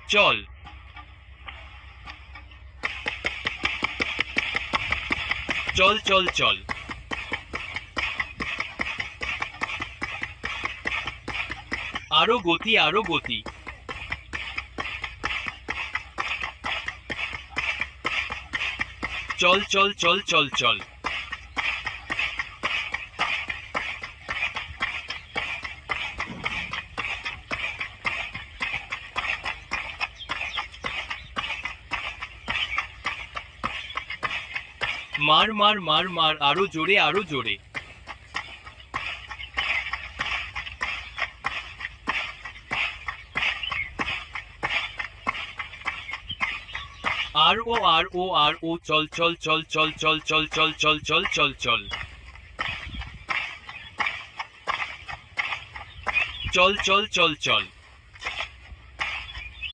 চল চল চল চল আরো গতি আরো গতি চল চল চল চল চল মার মার মার মার আরো জোরে আরো জোরে আর ও আর ও আর ও চল চল চল চল চল চল চল চল চল চল চল চল চল চল চল